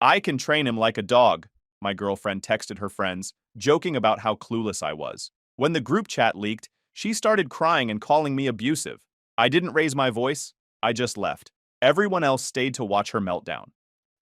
I can train him like a dog, my girlfriend texted her friends, joking about how clueless I was. When the group chat leaked, she started crying and calling me abusive. I didn't raise my voice, I just left. Everyone else stayed to watch her meltdown.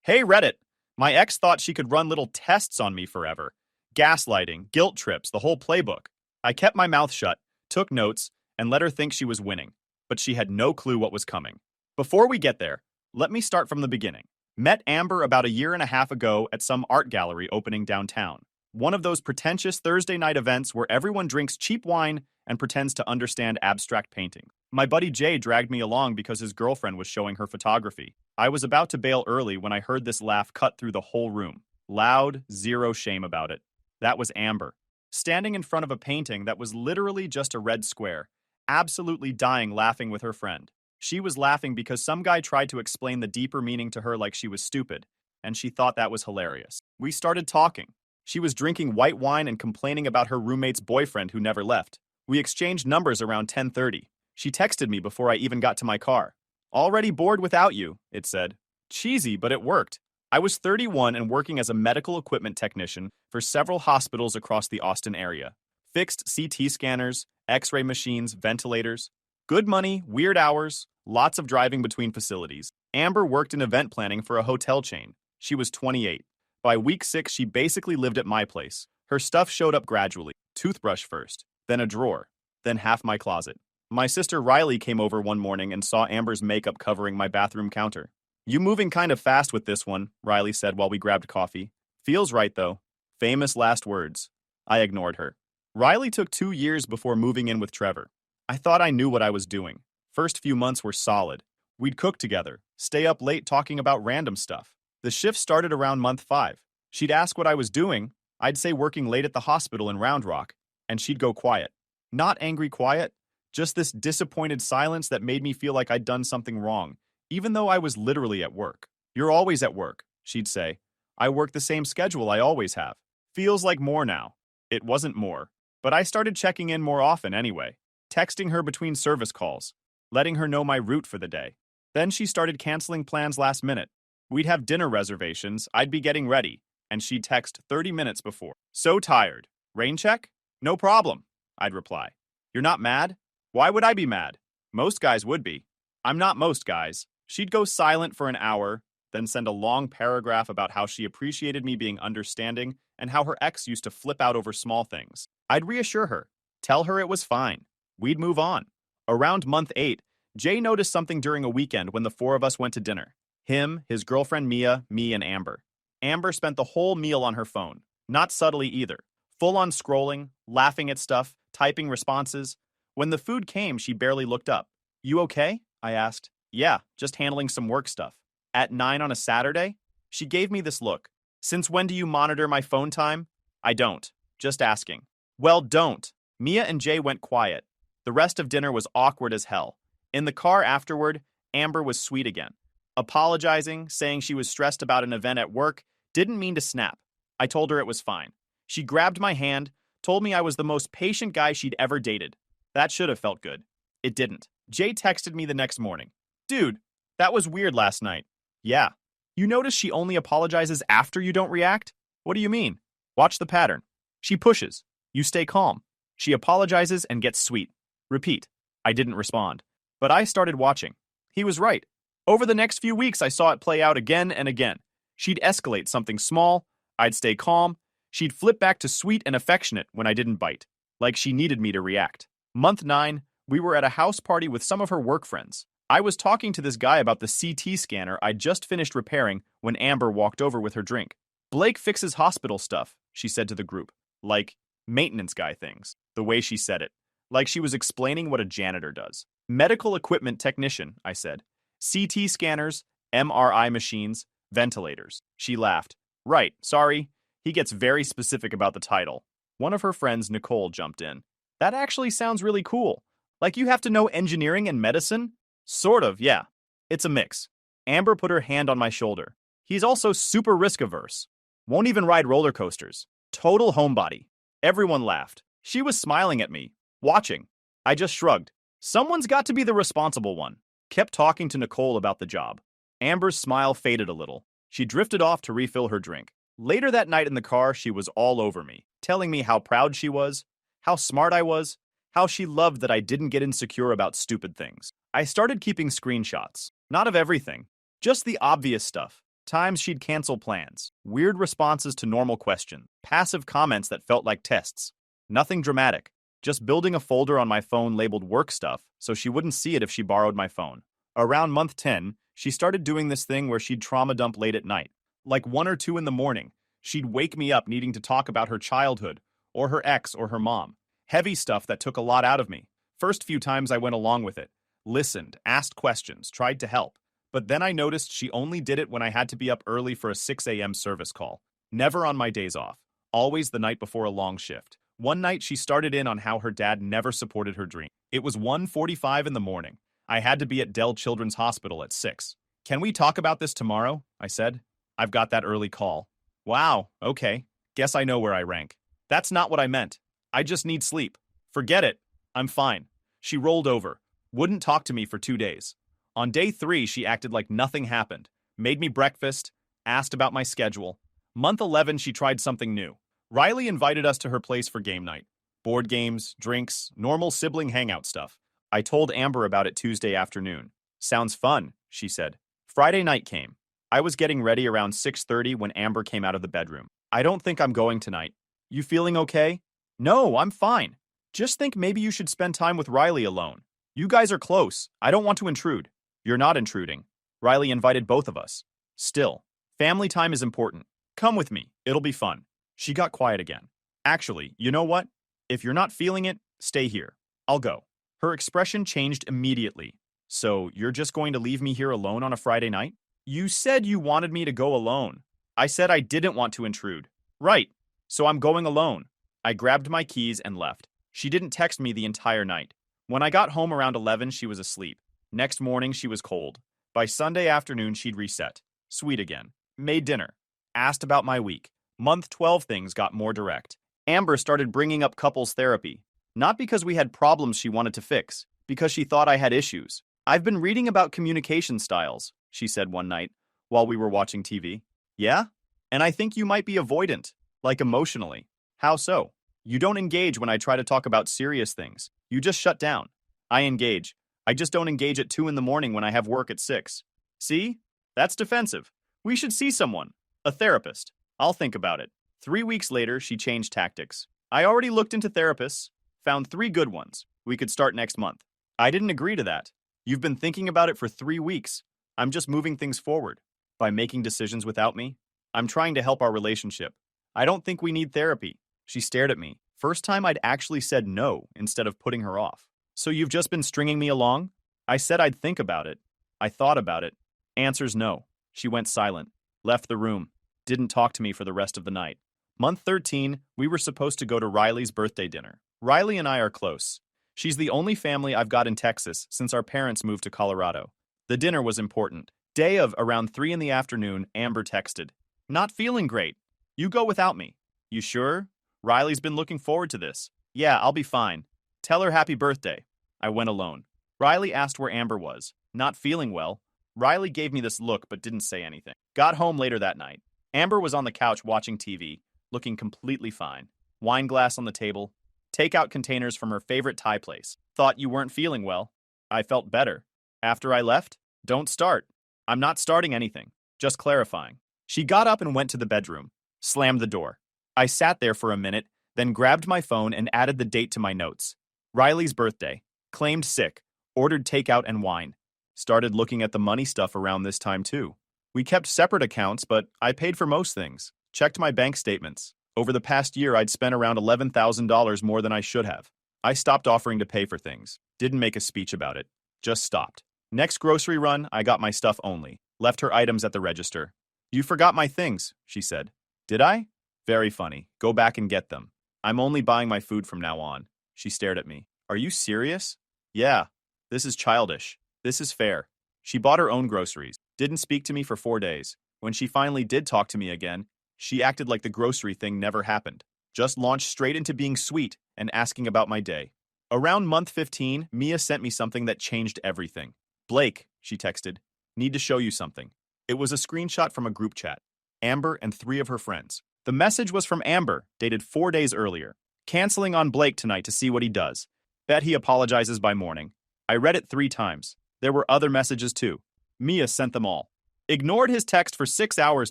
Hey Reddit! My ex thought she could run little tests on me forever. Gaslighting, guilt trips, the whole playbook. I kept my mouth shut, took notes, and let her think she was winning. But she had no clue what was coming. Before we get there, let me start from the beginning. Met Amber about a year and a half ago at some art gallery opening downtown. One of those pretentious Thursday night events where everyone drinks cheap wine and pretends to understand abstract painting. My buddy Jay dragged me along because his girlfriend was showing her photography. I was about to bail early when I heard this laugh cut through the whole room. Loud, zero shame about it. That was Amber, standing in front of a painting that was literally just a red square, absolutely dying laughing with her friend. She was laughing because some guy tried to explain the deeper meaning to her like she was stupid, and she thought that was hilarious. We started talking. She was drinking white wine and complaining about her roommate's boyfriend who never left. We exchanged numbers around 10:30. She texted me before I even got to my car. Already bored without you, it said. Cheesy, but it worked. I was 31 and working as a medical equipment technician for several hospitals across the Austin area. Fixed CT scanners, X-ray machines, ventilators. Good money, weird hours, lots of driving between facilities. Amber worked in event planning for a hotel chain. She was 28. By week 6, she basically lived at my place. Her stuff showed up gradually. Toothbrush first, then a drawer, then half my closet. My sister Riley came over one morning and saw Amber's makeup covering my bathroom counter. You moving kind of fast with this one, Riley said while we grabbed coffee. Feels right though. Famous last words. I ignored her. Riley took 2 years before moving in with Trevor. I thought I knew what I was doing. First few months were solid. We'd cook together, stay up late talking about random stuff. The shift started around month 5. She'd ask what I was doing. I'd say working late at the hospital in Round Rock, and she'd go quiet. Not angry quiet, just this disappointed silence that made me feel like I'd done something wrong, even though I was literally at work. You're always at work, she'd say. I work the same schedule I always have. Feels like more now. It wasn't more, but I started checking in more often anyway, texting her between service calls, letting her know my route for the day. Then she started canceling plans last minute. We'd have dinner reservations, I'd be getting ready, and she'd text 30 minutes before. So tired. Rain check? No problem, I'd reply. You're not mad? Why would I be mad? Most guys would be. I'm not most guys. She'd go silent for an hour, then send a long paragraph about how she appreciated me being understanding and how her ex used to flip out over small things. I'd reassure her, tell her it was fine. We'd move on. Around month 8, Jay noticed something during a weekend when the 4 of us went to dinner. Him, his girlfriend Mia, me, and Amber. Amber spent the whole meal on her phone. Not subtly either. Full on scrolling, laughing at stuff, typing responses. When the food came, she barely looked up. You okay? I asked. Yeah, just handling some work stuff. At 9 on a Saturday? She gave me this look. Since when do you monitor my phone time? I don't. Just asking. Well, don't. Mia and Jay went quiet. The rest of dinner was awkward as hell. In the car afterward, Amber was sweet again. Apologizing, saying she was stressed about an event at work, didn't mean to snap. I told her it was fine. She grabbed my hand, told me I was the most patient guy she'd ever dated. That should have felt good. It didn't. Jay texted me the next morning. Dude, that was weird last night. Yeah. You notice she only apologizes after you don't react? What do you mean? Watch the pattern. She pushes. You stay calm. She apologizes and gets sweet. Repeat. I didn't respond. But I started watching. He was right. Over the next few weeks, I saw it play out again and again. She'd escalate something small. I'd stay calm. She'd flip back to sweet and affectionate when I didn't bite. Like she needed me to react. Month 9, we were at a house party with some of her work friends. I was talking to this guy about the CT scanner I'd just finished repairing when Amber walked over with her drink. Blake fixes hospital stuff, she said to the group. Like, maintenance guy things. The way she said it. Like she was explaining what a janitor does. Medical equipment technician, I said. CT scanners, MRI machines, ventilators. She laughed. Right, sorry. He gets very specific about the title. One of her friends, Nicole, jumped in. That actually sounds really cool. Like you have to know engineering and medicine? Sort of, yeah. It's a mix. Amber put her hand on my shoulder. He's also super risk-averse. Won't even ride roller coasters. Total homebody. Everyone laughed. She was smiling at me, watching. I just shrugged. Someone's got to be the responsible one. Kept talking to Nicole about the job. Amber's smile faded a little. She drifted off to refill her drink. Later that night in the car, she was all over me, telling me how proud she was, how smart I was, how she loved that I didn't get insecure about stupid things. I started keeping screenshots, not of everything, just the obvious stuff. Times she'd cancel plans, weird responses to normal questions, passive comments that felt like tests. Nothing dramatic, just building a folder on my phone labeled work stuff so she wouldn't see it if she borrowed my phone. Around month 10, she started doing this thing where she'd trauma dump late at night. Like 1 or 2 in the morning, she'd wake me up needing to talk about her childhood, or her ex, or her mom. Heavy stuff that took a lot out of me. First few times I went along with it. Listened, asked questions, tried to help. But then I noticed she only did it when I had to be up early for a 6 a.m. service call. Never on my days off. Always the night before a long shift. One night she started in on how her dad never supported her dream. It was 1:45 in the morning. I had to be at Dell Children's Hospital at 6. Can we talk about this tomorrow? I said. I've got that early call. Wow, okay. Guess I know where I rank. That's not what I meant. I just need sleep. Forget it. I'm fine. She rolled over. Wouldn't talk to me for 2 days. On day 3, she acted like nothing happened. Made me breakfast. Asked about my schedule. Month 11, she tried something new. Riley invited us to her place for game night. Board games, drinks, normal sibling hangout stuff. I told Amber about it Tuesday afternoon. Sounds fun, she said. Friday night came. I was getting ready around 6:30 when Amber came out of the bedroom. I don't think I'm going tonight. You feeling okay? No, I'm fine. Just think maybe you should spend time with Riley alone. You guys are close. I don't want to intrude. You're not intruding. Riley invited both of us. Still, family time is important. Come with me. It'll be fun. She got quiet again. Actually, you know what? If you're not feeling it, stay here. I'll go. Her expression changed immediately. So, you're just going to leave me here alone on a Friday night? You said you wanted me to go alone. I said I didn't want to intrude. Right. So I'm going alone. I grabbed my keys and left. She didn't text me the entire night. When I got home around 11, she was asleep. Next morning, she was cold. By Sunday afternoon, she'd reset. Sweet again. Made dinner. Asked about my week. Month 12 things got more direct. Amber started bringing up couples therapy. Not because we had problems she wanted to fix, because she thought I had issues. I've been reading about communication styles, she said one night while we were watching TV. Yeah? And I think you might be avoidant, like emotionally. How so? You don't engage when I try to talk about serious things. You just shut down. I engage. I just don't engage at 2 in the morning when I have work at 6. See? That's defensive. We should see someone. A therapist. I'll think about it. 3 weeks later, she changed tactics. I already looked into therapists, found 3 good ones. We could start next month. I didn't agree to that. You've been thinking about it for 3 weeks. I'm just moving things forward. By making decisions without me, I'm trying to help our relationship. I don't think we need therapy. She stared at me. First time I'd actually said no instead of putting her off. So you've just been stringing me along? I said I'd think about it. I thought about it. Answers no. She went silent. Left the room. Didn't talk to me for the rest of the night. Month 13, we were supposed to go to Riley's birthday dinner. Riley and I are close. She's the only family I've got in Texas since our parents moved to Colorado. The dinner was important. Day of around 3 in the afternoon, Amber texted. Not feeling great. You go without me. You sure? Riley's been looking forward to this. Yeah, I'll be fine. Tell her happy birthday. I went alone. Riley asked where Amber was. Not feeling well. Riley gave me this look but didn't say anything. Got home later that night. Amber was on the couch watching TV, looking completely fine. Wine glass on the table. Takeout containers from her favorite Thai place. Thought you weren't feeling well. I felt better. After I left, don't start. I'm not starting anything. Just clarifying. She got up and went to the bedroom. Slammed the door. I sat there for a minute, then grabbed my phone and added the date to my notes. Riley's birthday. Claimed sick. Ordered takeout and wine. Started looking at the money stuff around this time too. We kept separate accounts, but I paid for most things. Checked my bank statements. Over the past year, I'd spent around $11,000 more than I should have. I stopped offering to pay for things. Didn't make a speech about it. Just stopped. Next grocery run, I got my stuff only. Left her items at the register. You forgot my things, she said. Did I? Very funny. Go back and get them. I'm only buying my food from now on. She stared at me. Are you serious? Yeah. This is childish. This is fair. She bought her own groceries. Didn't speak to me for 4 days. When she finally did talk to me again, she acted like the grocery thing never happened. Just launched straight into being sweet and asking about my day. Around month 15, Mia sent me something that changed everything. Blake, she texted, need to show you something. It was a screenshot from a group chat. Amber and 3 of her friends. The message was from Amber, dated 4 days earlier. Canceling on Blake tonight to see what he does. Bet he apologizes by morning. I read it 3 times. There were other messages too. Mia sent them all. Ignored his text for 6 hours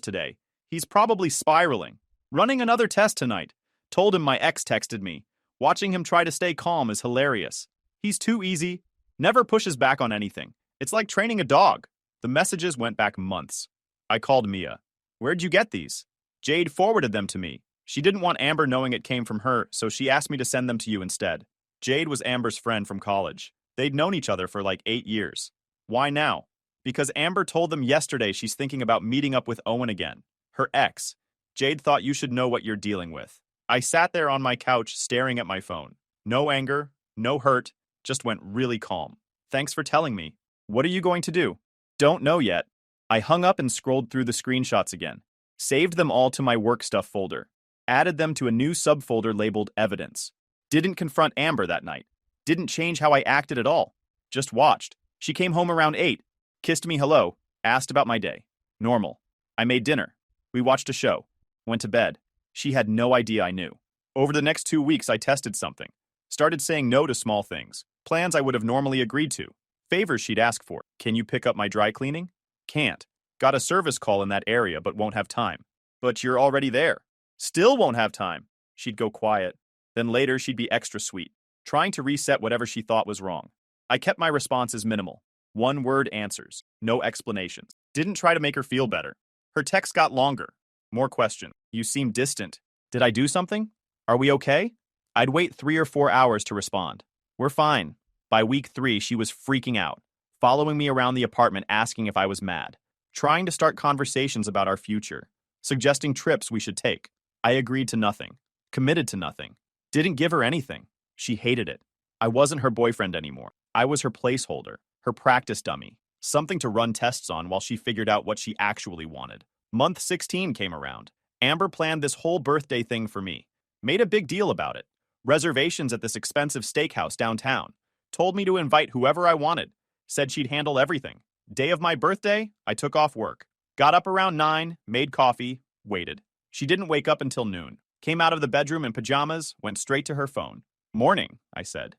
today. He's probably spiraling. Running another test tonight. Told him my ex texted me. Watching him try to stay calm is hilarious. He's too easy. Never pushes back on anything. It's like training a dog. The messages went back months. I called Mia. Where'd you get these? Jade forwarded them to me. She didn't want Amber knowing it came from her, so she asked me to send them to you instead. Jade was Amber's friend from college. They'd known each other for like 8 years. Why now? Because Amber told them yesterday she's thinking about meeting up with Owen again. Her ex. Jade thought you should know what you're dealing with. I sat there on my couch staring at my phone. No anger, no hurt, just went really calm. Thanks for telling me. What are you going to do? Don't know yet. I hung up and scrolled through the screenshots again. Saved them all to my work stuff folder. Added them to a new subfolder labeled Evidence. Didn't confront Amber that night. Didn't change how I acted at all. Just watched. She came home around 8. Kissed me hello. Asked about my day. Normal. I made dinner. We watched a show. Went to bed. She had no idea I knew. Over the next 2 weeks, I tested something. Started saying no to small things. Plans I would have normally agreed to. Favors she'd ask for. Can you pick up my dry cleaning? Can't. Got a service call in that area but won't have time. But you're already there. Still won't have time. She'd go quiet. Then later she'd be extra sweet, trying to reset whatever she thought was wrong. I kept my responses minimal. 1-word answers. No explanations. Didn't try to make her feel better. Her text got longer. More questions. You seem distant. Did I do something? Are we okay? I'd wait 3 or 4 hours to respond. We're fine. By week 3, she was freaking out, following me around the apartment asking if I was mad, trying to start conversations about our future, suggesting trips we should take. I agreed to nothing, committed to nothing, didn't give her anything. She hated it. I wasn't her boyfriend anymore. I was her placeholder, her practice dummy, something to run tests on while she figured out what she actually wanted. Month 16 came around. Amber planned this whole birthday thing for me, made a big deal about it. Reservations at this expensive steakhouse downtown. Told me to invite whoever I wanted. Said she'd handle everything. Day of my birthday, I took off work. Got up around 9, made coffee, waited. She didn't wake up until noon. Came out of the bedroom in pajamas, went straight to her phone. Morning, I said.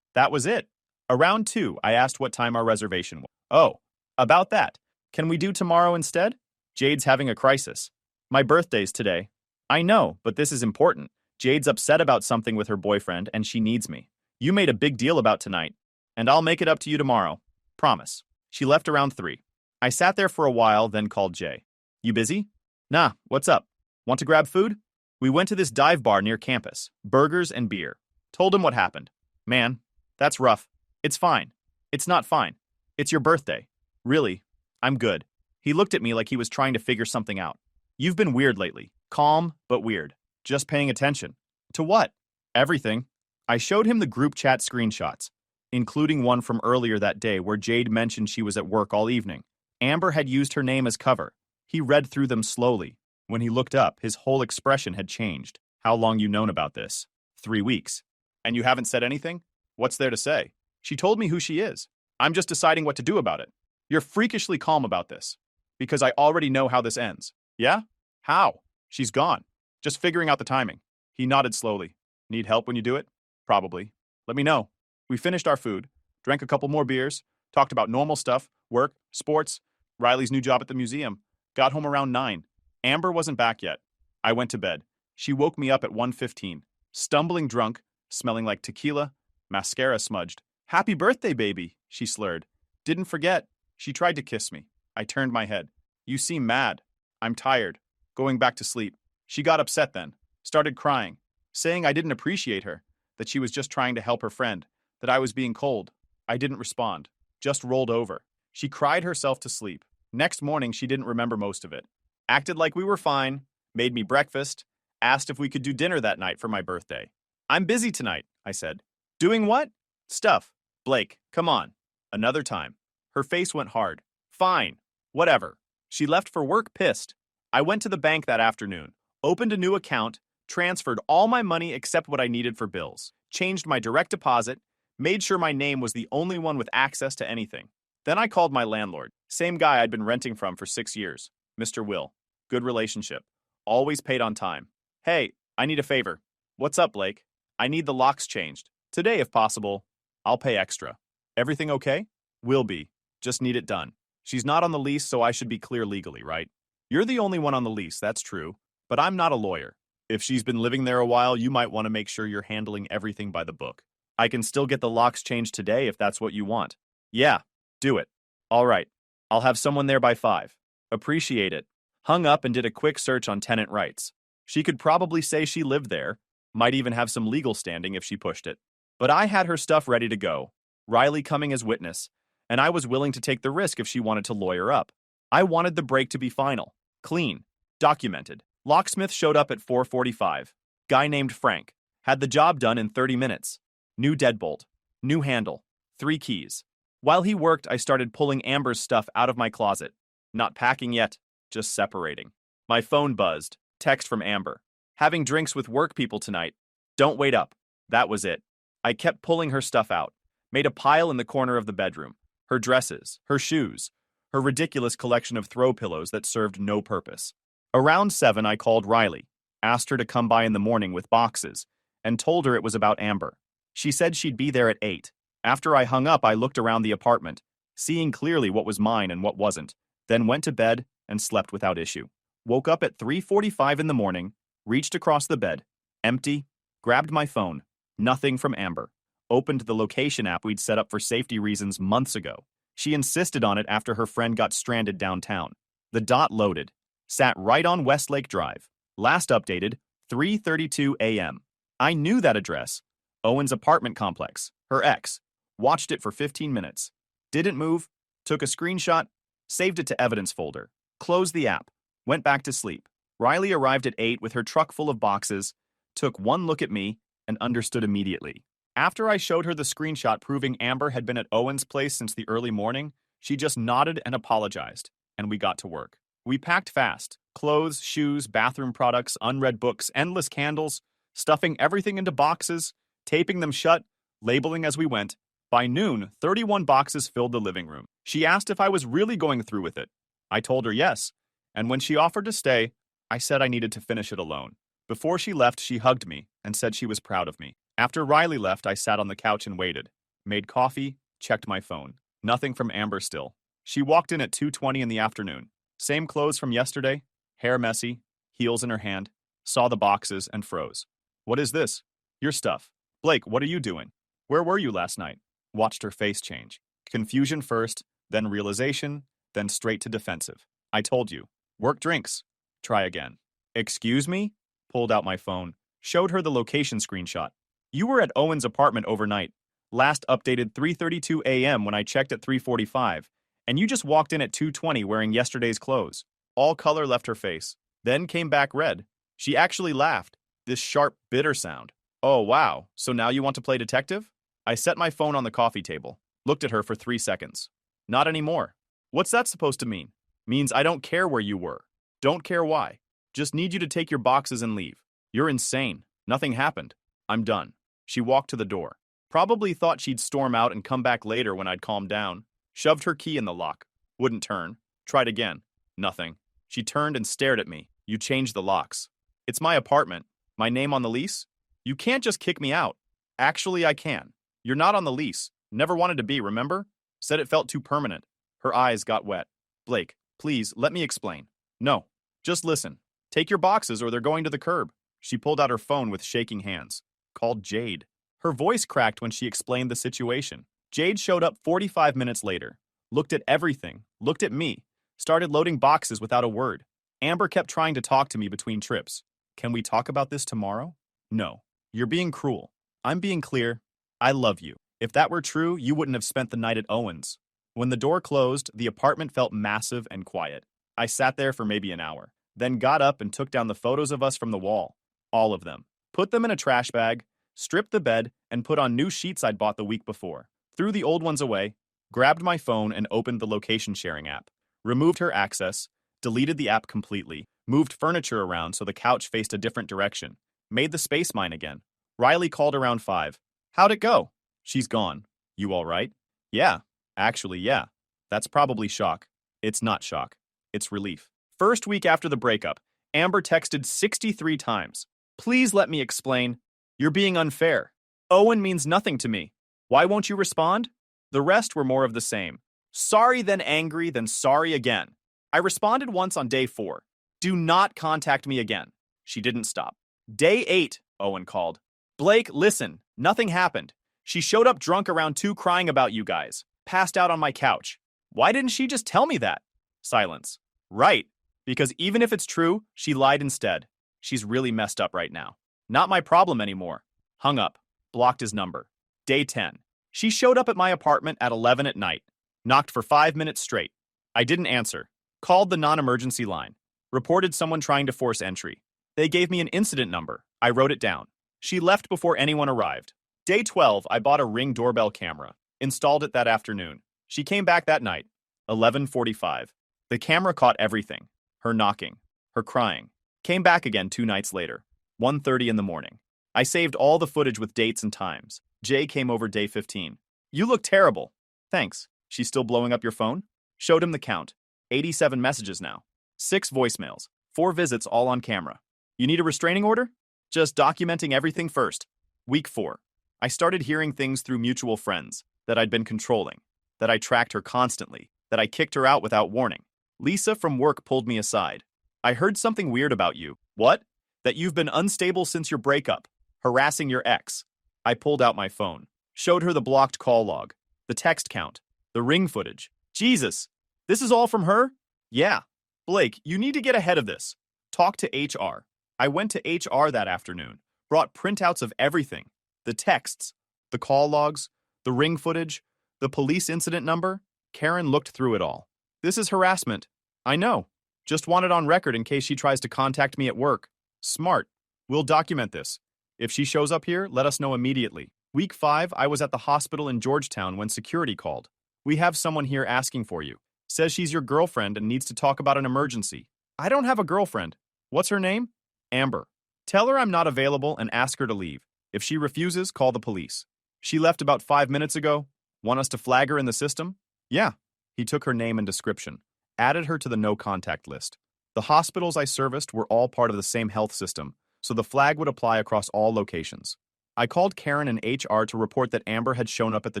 That was it. Around 2, I asked what time our reservation was. Oh, about that. Can we do tomorrow instead? Jade's having a crisis. My birthday's today. I know, but this is important. Jade's upset about something with her boyfriend and she needs me. You made a big deal about tonight, and I'll make it up to you tomorrow. Promise. She left around 3. I sat there for a while, then called Jay. You busy? Nah, what's up? Want to grab food? We went to this dive bar near campus. Burgers and beer. Told him what happened. Man, that's rough. It's fine. It's not fine. It's your birthday. Really, I'm good. He looked at me like he was trying to figure something out. You've been weird lately. Calm, but weird. Just paying attention. To what? Everything. I showed him the group chat screenshots, including one from earlier that day where Jade mentioned she was at work all evening. Amber had used her name as cover. He read through them slowly. When he looked up, his whole expression had changed. How long you known about this? 3 weeks. And you haven't said anything? What's there to say? She told me who she is. I'm just deciding what to do about it. You're freakishly calm about this. Because I already know how this ends. Yeah? How? She's gone. Just figuring out the timing. He nodded slowly. Need help when you do it? Probably. Let me know. We finished our food, drank a couple more beers, talked about normal stuff, work, sports, Riley's new job at the museum. Got home around 9. Amber wasn't back yet. I went to bed. She woke me up at 1:15, stumbling drunk, smelling like tequila, mascara smudged. Happy birthday, baby, she slurred. Didn't forget. She tried to kiss me. I turned my head. You seem mad. I'm tired. Going back to sleep. She got upset then. Started crying. Saying I didn't appreciate her. That she was just trying to help her friend. That I was being cold. I didn't respond. Just rolled over. She cried herself to sleep. Next morning, she didn't remember most of it. Acted like we were fine. Made me breakfast. Asked if we could do dinner that night for my birthday. I'm busy tonight, I said. Doing what? Stuff. Blake, come on. Another time. Her face went hard. Fine. Whatever. She left for work pissed. I went to the bank that afternoon, opened a new account, transferred all my money except what I needed for bills, changed my direct deposit, made sure my name was the only one with access to anything. Then I called my landlord. Same guy I'd been renting from for 6 years. Mr. Will. Good relationship. Always paid on time. Hey, I need a favor. What's up, Blake? I need the locks changed. Today, if possible. I'll pay extra. Everything okay? Will be. Just need it done. She's not on the lease, so I should be clear legally, right? You're the only one on the lease, that's true. But I'm not a lawyer. If she's been living there a while, you might want to make sure you're handling everything by the book. I can still get the locks changed today if that's what you want. Yeah, do it. All right. I'll have someone there by 5. Appreciate it. Hung up and did a quick search on tenant rights. She could probably say she lived there, might even have some legal standing if she pushed it. But I had her stuff ready to go, Riley coming as witness, and I was willing to take the risk if she wanted to lawyer up. I wanted the break to be final, clean, documented. Locksmith showed up at 4:45. Guy named Frank. Had the job done in 30 minutes. New deadbolt. New handle. 3 keys. While he worked, I started pulling Amber's stuff out of my closet. Not packing yet, just separating. My phone buzzed. Text from Amber. Having drinks with work people tonight. Don't wait up. That was it. I kept pulling her stuff out. Made a pile in the corner of the bedroom. Her dresses, her shoes, her ridiculous collection of throw pillows that served no purpose. Around 7, I called Riley, asked her to come by in the morning with boxes, and told her it was about Amber. She said she'd be there at 8. After I hung up, I looked around the apartment, seeing clearly what was mine and what wasn't, then went to bed and slept without issue. Woke up at 3:45 in the morning, reached across the bed, empty, grabbed my phone, nothing from Amber. Opened the location app we'd set up for safety reasons months ago. She insisted on it after her friend got stranded downtown. The dot loaded. Sat right on Westlake Drive. Last updated, 3:32 a.m. I knew that address. Owen's apartment complex. Her ex. Watched it for 15 minutes. Didn't move. Took a screenshot. Saved it to evidence folder. Closed the app. Went back to sleep. Riley arrived at 8 with her truck full of boxes. Took one look at me and understood immediately. After I showed her the screenshot proving Amber had been at Owen's place since the early morning, she just nodded and apologized, and we got to work. We packed fast. Clothes, shoes, bathroom products, unread books, endless candles, stuffing everything into boxes, taping them shut, labeling as we went. By noon, 31 boxes filled the living room. She asked if I was really going through with it. I told her yes, and when she offered to stay, I said I needed to finish it alone. Before she left, she hugged me and said she was proud of me. After Riley left, I sat on the couch and waited. Made coffee, checked my phone. Nothing from Amber still. She walked in at 2:20 in the afternoon. Same clothes from yesterday, hair messy, heels in her hand. Saw the boxes and froze. What is this? Your stuff. Blake, what are you doing? Where were you last night? Watched her face change. Confusion first, then realization, then straight to defensive. I told you. Work drinks. Try again. Excuse me? Pulled out my phone. Showed her the location screenshot. You were at Owen's apartment overnight. Last updated 3:32 a.m. when I checked at 3:45, and you just walked in at 2:20 wearing yesterday's clothes. All color left her face, then came back red. She actually laughed, this sharp, bitter sound. Oh, wow, so now you want to play detective? I set my phone on the coffee table, looked at her for 3 seconds. Not anymore. What's that supposed to mean? Means I don't care where you were. Don't care why. Just need you to take your boxes and leave. You're insane. Nothing happened. I'm done. She walked to the door. Probably thought she'd storm out and come back later when I'd calmed down. Shoved her key in the lock. Wouldn't turn. Tried again. Nothing. She turned and stared at me. You changed the locks. It's my apartment. My name on the lease? You can't just kick me out. Actually, I can. You're not on the lease. Never wanted to be, remember? Said it felt too permanent. Her eyes got wet. Blake, please, let me explain. No. Just listen. Take your boxes or they're going to the curb. She pulled out her phone with shaking hands. Called Jade. Her voice cracked when she explained the situation. Jade showed up 45 minutes later. Looked at everything. Looked at me. Started loading boxes without a word. Amber kept trying to talk to me between trips. Can we talk about this tomorrow? No. You're being cruel. I'm being clear. I love you. If that were true, you wouldn't have spent the night at Owen's. When the door closed, the apartment felt massive and quiet. I sat there for maybe an hour, then got up and took down the photos of us from the wall. All of them. Put them in a trash bag, stripped the bed, and put on new sheets I'd bought the week before. Threw the old ones away, grabbed my phone and opened the location sharing app. Removed her access, deleted the app completely, moved furniture around so the couch faced a different direction, made the space mine again. Riley called around 5. How'd it go? She's gone. You all right? Yeah. Actually, yeah. That's probably shock. It's not shock. It's relief. First week after the breakup, Amber texted 63 times. Please let me explain. You're being unfair. Owen means nothing to me. Why won't you respond? The rest were more of the same. Sorry, then angry, then sorry again. I responded once on day 4. Do not contact me again. She didn't stop. Day 8, Owen called. Blake, listen, nothing happened. She showed up drunk around 2 crying about you guys. Passed out on my couch. Why didn't she just tell me that? Silence. Right, because even if it's true, she lied instead. She's really messed up right now. Not my problem anymore. Hung up. Blocked his number. Day 10. She showed up at my apartment at 11 at night. Knocked for 5 minutes straight. I didn't answer. Called the non-emergency line. Reported someone trying to force entry. They gave me an incident number. I wrote it down. She left before anyone arrived. Day 12, I bought a Ring doorbell camera. Installed it that afternoon. She came back that night. 11:45. The camera caught everything. Her knocking. Her crying. Came back again 2 nights later. 1:30 in the morning. I saved all the footage with dates and times. Jay came over day 15. You look terrible. Thanks. She's still blowing up your phone? Showed him the count. 87 messages now. 6 voicemails. 4 visits all on camera. You need a restraining order? Just documenting everything first. Week 4. I started hearing things through mutual friends. That I'd been controlling. That I tracked her constantly. That I kicked her out without warning. Lisa from work pulled me aside. I heard something weird about you. What? That you've been unstable since your breakup. Harassing your ex. I pulled out my phone. Showed her the blocked call log. The text count. The Ring footage. Jesus. This is all from her? Yeah. Blake, you need to get ahead of this. Talk to HR. I went to HR that afternoon. Brought printouts of everything. The texts. The call logs. The Ring footage. The police incident number. Karen looked through it all. This is harassment. I know. Just want it on record in case she tries to contact me at work. Smart. We'll document this. If she shows up here, let us know immediately. Week 5, I was at the hospital in Georgetown when security called. We have someone here asking for you. Says she's your girlfriend and needs to talk about an emergency. I don't have a girlfriend. What's her name? Amber. Tell her I'm not available and ask her to leave. If she refuses, call the police. She left about 5 minutes ago. Want us to flag her in the system? Yeah. He took her name and description. Added her to the no-contact list. The hospitals I serviced were all part of the same health system, so the flag would apply across all locations. I called Karen and HR to report that Amber had shown up at the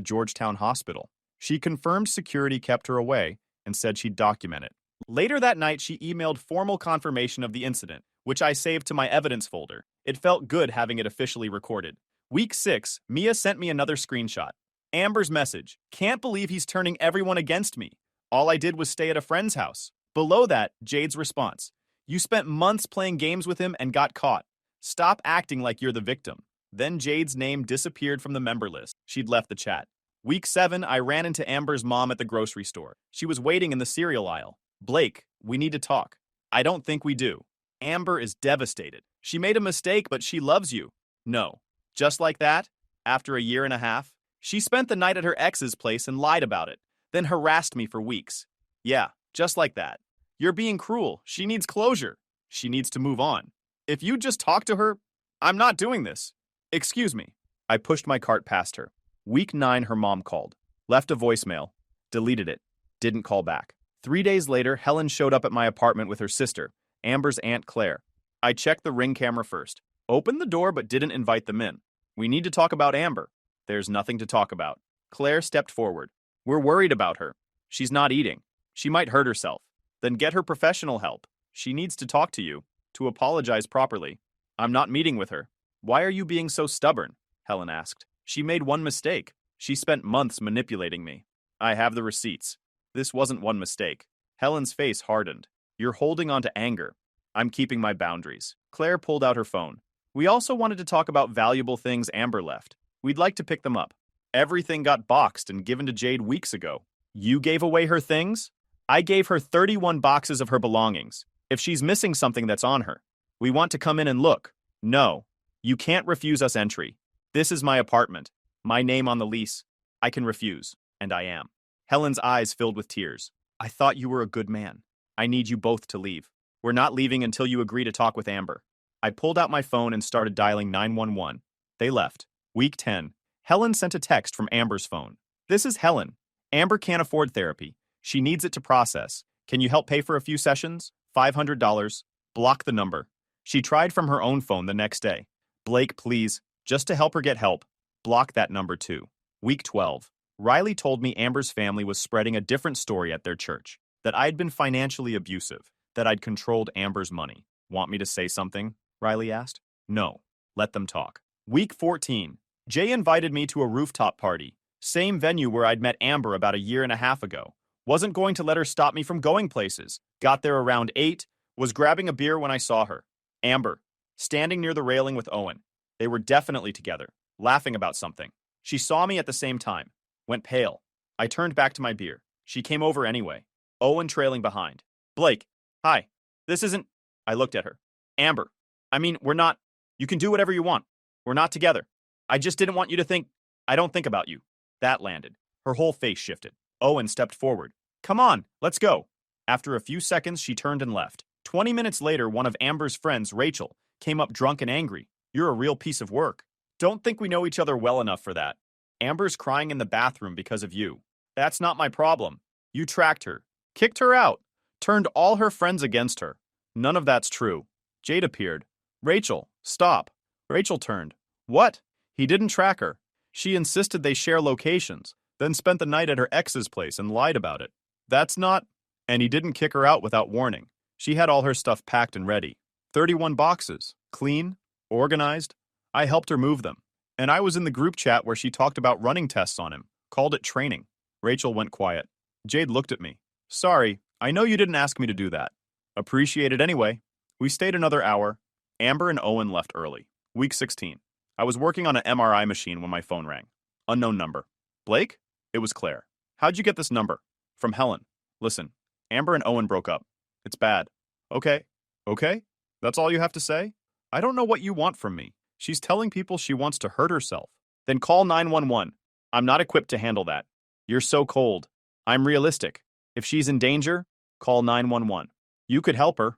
Georgetown hospital. She confirmed security kept her away and said she'd document it. Later that night, she emailed formal confirmation of the incident, which I saved to my evidence folder. It felt good having it officially recorded. Week 6, Mia sent me another screenshot. Amber's message, can't believe he's turning everyone against me. All I did was stay at a friend's house. Below that, Jade's response, you spent months playing games with him and got caught. Stop acting like you're the victim. Then Jade's name disappeared from the member list. She'd left the chat. Week 7, I ran into Amber's mom at the grocery store. She was waiting in the cereal aisle. Blake, we need to talk. I don't think we do. Amber is devastated. She made a mistake, but she loves you. No. Just like that, after a year and a half, she spent the night at her ex's place and lied about it, then harassed me for weeks. Yeah, just like that. You're being cruel. She needs closure. She needs to move on. If you just talk to her, I'm not doing this. Excuse me. I pushed my cart past her. Week 9, her mom called. Left a voicemail. Deleted it. Didn't call back. 3 days later, Helen showed up at my apartment with her sister, Amber's Aunt Claire. I checked the Ring camera first. Opened the door but didn't invite them in. We need to talk about Amber. There's nothing to talk about. Claire stepped forward. We're worried about her. She's not eating. She might hurt herself. Then get her professional help. She needs to talk to you, to apologize properly. I'm not meeting with her. Why are you being so stubborn? Helen asked. She made one mistake. She spent months manipulating me. I have the receipts. This wasn't one mistake. Helen's face hardened. You're holding on to anger. I'm keeping my boundaries. Claire pulled out her phone. We also wanted to talk about valuable things Amber left. We'd like to pick them up. Everything got boxed and given to Jade weeks ago. You gave away her things? I gave her 31 boxes of her belongings. If she's missing something that's on her, we want to come in and look. No, you can't refuse us entry. This is my apartment. My name on the lease. I can refuse, and I am. Helen's eyes filled with tears. I thought you were a good man. I need you both to leave. We're not leaving until you agree to talk with Amber. I pulled out my phone and started dialing 911. They left. Week 10. Helen sent a text from Amber's phone. This is Helen. Amber can't afford therapy. She needs it to process. Can you help pay for a few sessions? $500. Block the number. She tried from her own phone the next day. Blake, please, just to help her get help. Block that number too. Week 12. Riley told me Amber's family was spreading a different story at their church, that I'd been financially abusive, that I'd controlled Amber's money. Want me to say something? Riley asked. No. Let them talk. Week 14. Jay invited me to a rooftop party, same venue where I'd met Amber about a year and a half ago. Wasn't going to let her stop me from going places. Got there around 8, was grabbing a beer when I saw her. Amber, standing near the railing with Owen. They were definitely together, laughing about something. She saw me at the same time, went pale. I turned back to my beer. She came over anyway. Owen trailing behind. Blake, hi. This isn't... I looked at her. Amber, I mean, we're not... You can do whatever you want. We're not together. I just didn't want you to think... I don't think about you. That landed. Her whole face shifted. Owen stepped forward. Come on, let's go. After a few seconds, she turned and left. 20 minutes later, one of Amber's friends, Rachel, came up drunk and angry. You're a real piece of work. Don't think we know each other well enough for that. Amber's crying in the bathroom because of you. That's not my problem. You tracked her, kicked her out, turned all her friends against her. None of that's true. Jade appeared. Rachel, stop. Rachel turned. What? He didn't track her. She insisted they share locations, then spent the night at her ex's place and lied about it. That's not... And he didn't kick her out without warning. She had all her stuff packed and ready. 31 boxes. Clean. Organized. I helped her move them. And I was in the group chat where she talked about running tests on him. Called it training. Rachel went quiet. Jade looked at me. Sorry, I know you didn't ask me to do that. Appreciate it anyway. We stayed another hour. Amber and Owen left early. Week 16. I was working on an MRI machine when my phone rang. Unknown number. Blake? It was Claire. How'd you get this number? From Helen. Listen, Amber and Owen broke up. It's bad. Okay. Okay? That's all you have to say? I don't know what you want from me. She's telling people she wants to hurt herself. Then call 911. I'm not equipped to handle that. You're so cold. I'm realistic. If she's in danger, call 911. You could help her.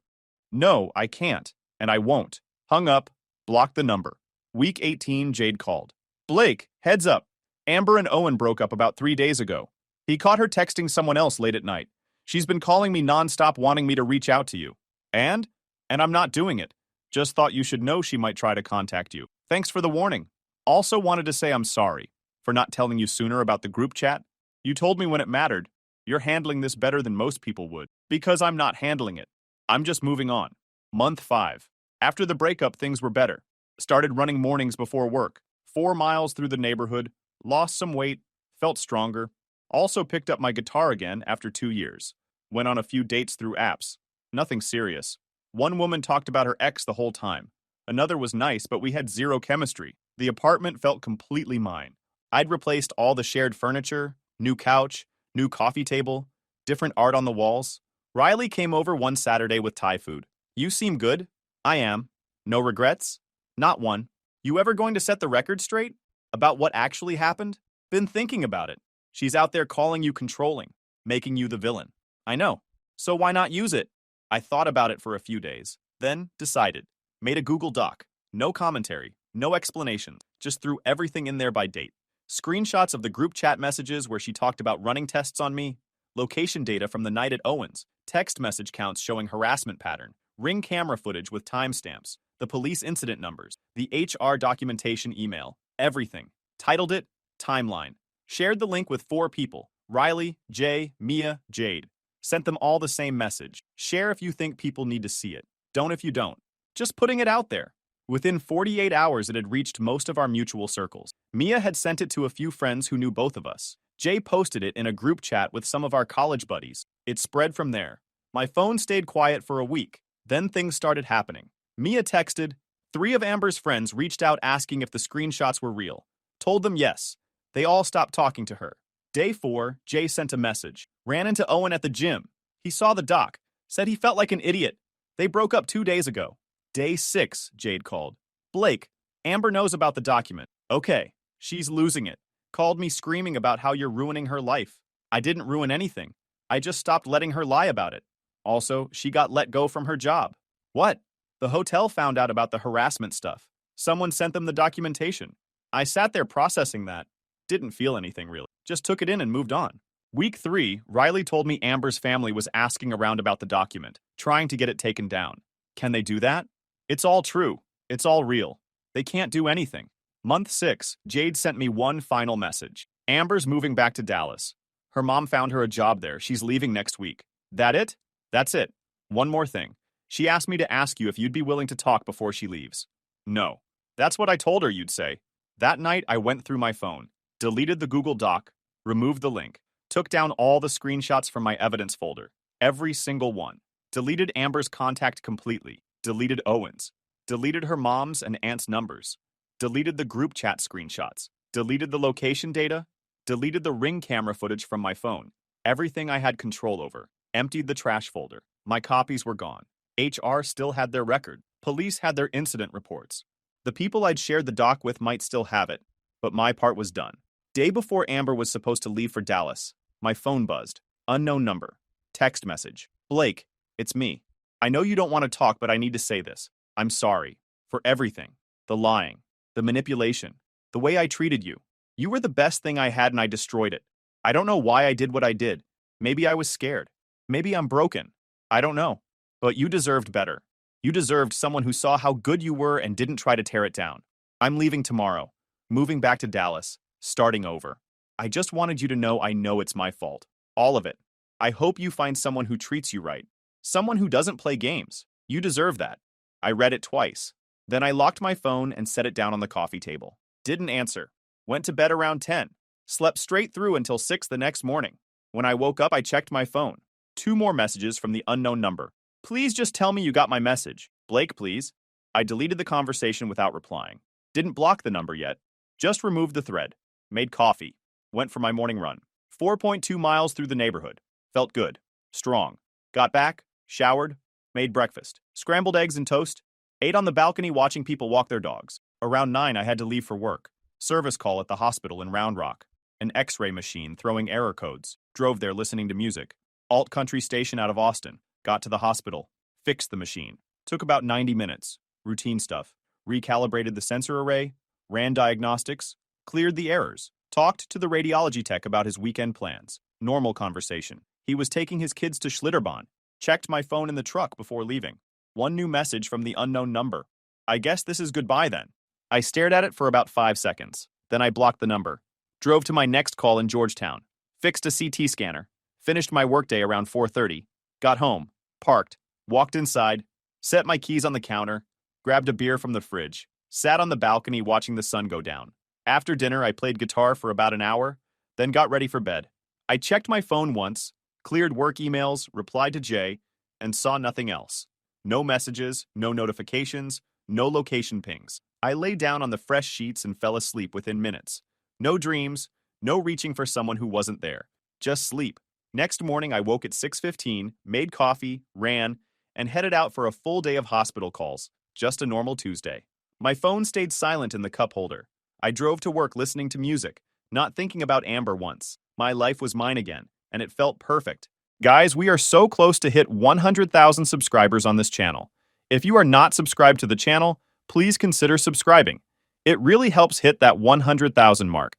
No, I can't. And I won't. Hung up. Blocked the number. Week 18, Jade called. Blake, heads up. Amber and Owen broke up about 3 days ago. He caught her texting someone else late at night. She's been calling me nonstop wanting me to reach out to you. And I'm not doing it. Just thought you should know she might try to contact you. Thanks for the warning. Also wanted to say I'm sorry for not telling you sooner about the group chat. You told me when it mattered. You're handling this better than most people would. Because I'm not handling it. I'm just moving on. Month 5. After the breakup, things were better. Started running mornings before work. 4 miles through the neighborhood. Lost some weight. Felt stronger. Also picked up my guitar again after 2 years. Went on a few dates through apps. Nothing serious. One woman talked about her ex the whole time. Another was nice, but we had zero chemistry. The apartment felt completely mine. I'd replaced all the shared furniture, new couch, new coffee table, different art on the walls. Riley came over one Saturday with Thai food. You seem good. I am. No regrets? Not one. You ever going to set the record straight? About what actually happened? Been thinking about it. She's out there calling you controlling, making you the villain. I know. So why not use it? I thought about it for a few days, then decided. Made a Google Doc. No commentary, no explanation, just threw everything in there by date. Screenshots of the group chat messages where she talked about running tests on me, location data from the night at Owens, text message counts showing harassment pattern, Ring camera footage with timestamps, the police incident numbers, the HR documentation email, everything. Titled it, Timeline. Shared the link with 4 people, Riley, Jay, Mia, Jade. Sent them all the same message. Share if you think people need to see it. Don't if you don't. Just putting it out there. Within 48 hours, it had reached most of our mutual circles. Mia had sent it to a few friends who knew both of us. Jay posted it in a group chat with some of our college buddies. It spread from there. My phone stayed quiet for a week. Then things started happening. Mia texted. 3 of Amber's friends reached out asking if the screenshots were real. Told them yes. They all stopped talking to her. Day 4, Jay sent a message. Ran into Owen at the gym. He saw the doc. Said he felt like an idiot. They broke up 2 days ago. Day 6, Jade called. Blake, Amber knows about the document. Okay, she's losing it. Called me screaming about how you're ruining her life. I didn't ruin anything. I just stopped letting her lie about it. Also, she got let go from her job. What? The hotel found out about the harassment stuff. Someone sent them the documentation. I sat there processing that. Didn't feel anything really. Just took it in and moved on. Week 3, Riley told me Amber's family was asking around about the document, trying to get it taken down. Can they do that? It's all true. It's all real. They can't do anything. Month 6, Jade sent me one final message. Amber's moving back to Dallas. Her mom found her a job there. She's leaving next week. That it? That's it. One more thing. She asked me to ask you if you'd be willing to talk before she leaves. No. That's what I told her you'd say. That night, I went through my phone, deleted the Google Doc, removed the link, took down all the screenshots from my evidence folder, every single one, deleted Amber's contact completely, deleted Owen's, deleted her mom's and aunt's numbers, deleted the group chat screenshots, deleted the location data, deleted the Ring camera footage from my phone, everything I had control over, emptied the trash folder. My copies were gone. HR still had their record. Police had their incident reports. The people I'd shared the doc with might still have it, but my part was done. Day before Amber was supposed to leave for Dallas, my phone buzzed. Unknown number. Text message. Blake, it's me. I know you don't want to talk, but I need to say this. I'm sorry. For everything. The lying. The manipulation. The way I treated you. You were the best thing I had and I destroyed it. I don't know why I did what I did. Maybe I was scared. Maybe I'm broken. I don't know. But you deserved better. You deserved someone who saw how good you were and didn't try to tear it down. I'm leaving tomorrow. Moving back to Dallas. Starting over. I just wanted you to know I know it's my fault. All of it. I hope you find someone who treats you right. Someone who doesn't play games. You deserve that. I read it twice. Then I locked my phone and set it down on the coffee table. Didn't answer. Went to bed around 10. Slept straight through until 6 the next morning. When I woke up, I checked my phone. 2 more messages from the unknown number. Please just tell me you got my message. Blake, please. I deleted the conversation without replying. Didn't block the number yet. Just removed the thread. Made coffee. Went for my morning run. 4.2 miles through the neighborhood. Felt good. Strong. Got back. Showered. Made breakfast. Scrambled eggs and toast. Ate on the balcony watching people walk their dogs. Around 9, I had to leave for work. Service call at the hospital in Round Rock. An X-ray machine throwing error codes. Drove there listening to music. Alt country station out of Austin. Got to the hospital. Fixed the machine. Took about 90 minutes. Routine stuff. Recalibrated the sensor array. Ran diagnostics. Cleared the errors. Talked to the radiology tech about his weekend plans. Normal conversation. He was taking his kids to Schlitterbahn. Checked my phone in the truck before leaving. One new message from the unknown number. I guess this is goodbye then. I stared at it for about 5 seconds. Then I blocked the number. Drove to my next call in Georgetown. Fixed a CT scanner. Finished my workday around 4:30. Got home. Parked. Walked inside. Set my keys on the counter. Grabbed a beer from the fridge. Sat on the balcony watching the sun go down. After dinner, I played guitar for about an hour, then got ready for bed. I checked my phone once, cleared work emails, replied to Jay, and saw nothing else. No messages, no notifications, no location pings. I lay down on the fresh sheets and fell asleep within minutes. No dreams, no reaching for someone who wasn't there. Just sleep. Next morning, I woke at 6:15, made coffee, ran, and headed out for a full day of hospital calls. Just a normal Tuesday. My phone stayed silent in the cup holder. I drove to work listening to music, not thinking about Amber once. My life was mine again, and it felt perfect. Guys, we are so close to hit 100,000 subscribers on this channel. If you are not subscribed to the channel, please consider subscribing. It really helps hit that 100,000 mark.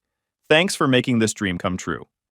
Thanks for making this dream come true.